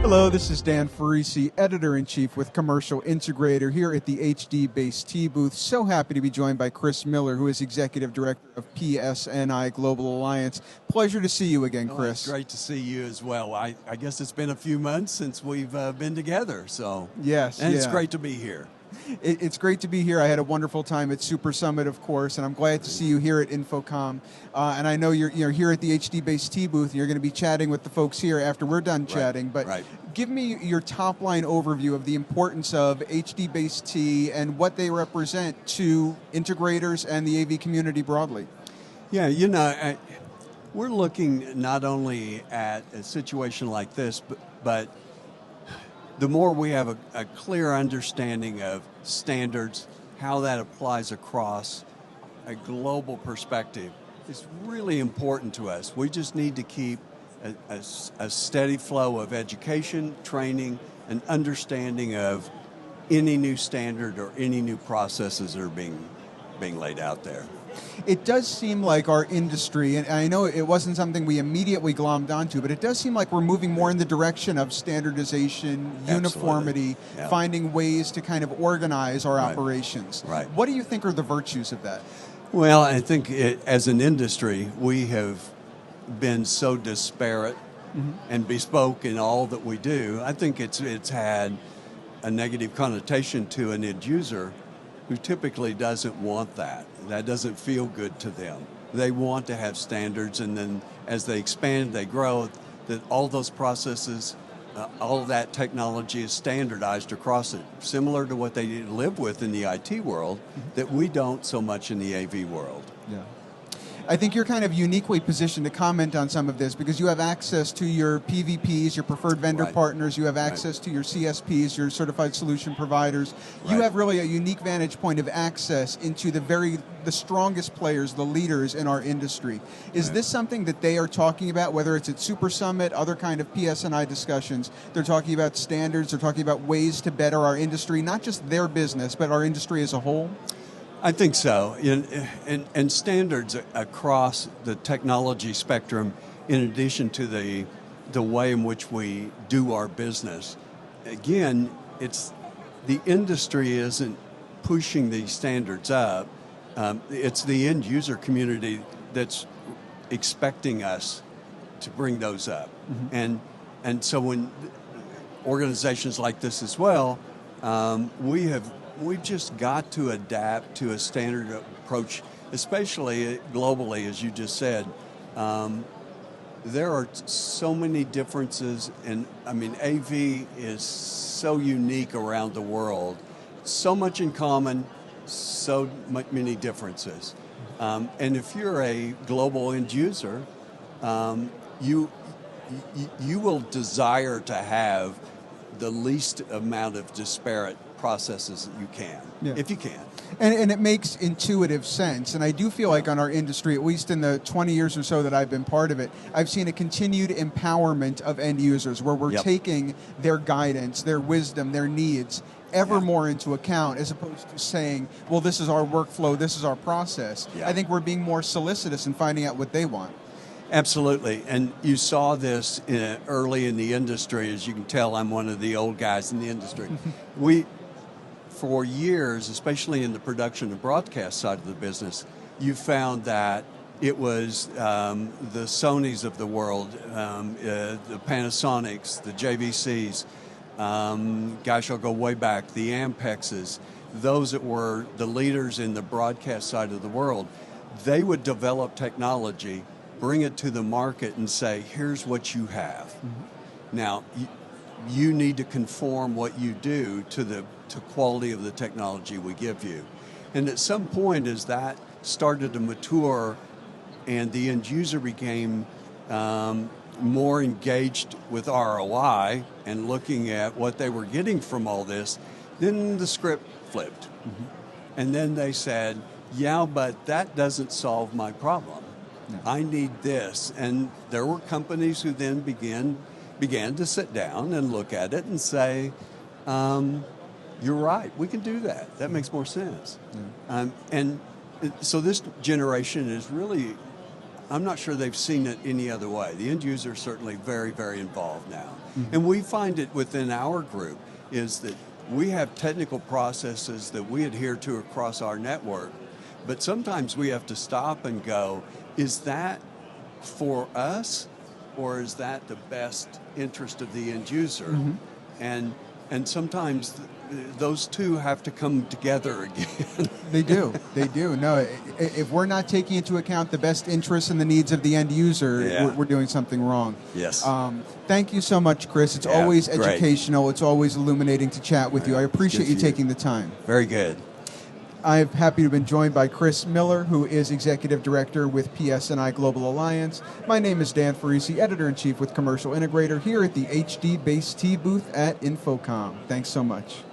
Hello, this is Dan Ferrisi, Editor-in-Chief with Commercial Integrator here at the HDBaseT booth. So happy to be joined by Chris Miller, who is Executive Director of PSNI Global Alliance. Pleasure to see you again, Chris. It's great to see you as well. I guess it's been a few months since we've been together, so yes, and it's great to be here. It's great to be here. I had a wonderful time at Super Summit, of course, and I'm glad to see you here at InfoComm. And I know you're here at the HDBaseT booth, and you're going to be chatting with the folks here after we're done chatting. But give me your top-line overview of the importance of HDBaseT and what they represent to integrators and the AV community broadly. Yeah, you know, we're looking not only at a situation like this, but the more we have a clear understanding of standards, how that applies across a global perspective, is really important to us. We just need to keep a steady flow of education, training, and understanding of any new standard or any new processes that are being laid out there. It does seem like our industry, and I know it wasn't something we immediately glommed onto, but it does seem like we're moving more in the direction of standardization, uniformity, finding ways to kind of organize our operations. Right. What do you think are the virtues of that? Well, I think as an industry, we have been so disparate and bespoke in all that we do. I think it's had a negative connotation to an end user who typically doesn't want that. That doesn't feel good to them. They want to have standards, and then as they expand, they grow, that all those processes, all of that technology is standardized across it, similar to what they live with in the IT world that we don't so much in the AV world. Yeah. I think you're kind of uniquely positioned to comment on some of this because you have access to your PVPs, your preferred vendor partners, you have access to your CSPs, your certified solution providers. You have really a unique vantage point of access into the strongest players, the leaders in our industry. Is this something that they are talking about, whether it's at Super Summit, other kind of PSNI discussions? They're talking about standards, they're talking about ways to better our industry, not just their business, but our industry as a whole? I think so, and standards across the technology spectrum, in addition to the way in which we do our business. Again, it's the industry isn't pushing these standards up. It's the end user community that's expecting us to bring those up, and so when organizations like this as well, we've just got to adapt to a standard approach, especially globally, as you just said. There are so many differences, and I mean, AV is so unique around the world. So much in common, so many differences. And if you're a global end user, you will desire to have the least amount of disparate processes that you can, if you can. And it makes intuitive sense. And I do feel like on our industry, at least in the 20 years or so that I've been part of it, I've seen a continued empowerment of end users where we're taking their guidance, their wisdom, their needs ever more into account, as opposed to saying, well, this is our workflow, this is our process. I think we're being more solicitous in finding out what they want. Absolutely, and you saw this early in the industry. As you can tell, I'm one of the old guys in the industry. For years, especially in the production and broadcast side of the business, you found that it was the Sonys of the world, the Panasonics, the JVCs, gosh, I'll go way back, the Ampexes, those that were the leaders in the broadcast side of the world. They would develop technology, bring it to the market and say, here's what you have. Now, you need to conform what you do to the quality of the technology we give you. And at some point, as that started to mature and the end user became more engaged with ROI and looking at what they were getting from all this, then the script flipped. And then they said, yeah, but that doesn't solve my problem. I need this. And there were companies who then began to sit down and look at it and say, you're right, we can do that. That makes more sense. And so this generation is really, I'm not sure they've seen it any other way. The end user is certainly very, very involved now. And we find it within our group is that we have technical processes that we adhere to across our network, but sometimes we have to stop and go, is that for us, or is that the best interest of the end user? And sometimes those two have to come together again. They do. No, if we're not taking into account the best interests and the needs of the end user, we're doing something wrong. Yes. Thank you so much, Chris. It's always educational. It's always illuminating to chat with you. I appreciate you taking the time. Very good. I'm happy to have been joined by Chris Miller, who is Executive Director with PSNI Global Alliance. My name is Dan Ferrisi, Editor-in-Chief with Commercial Integrator, here at the HDBaseT booth at InfoComm. Thanks so much.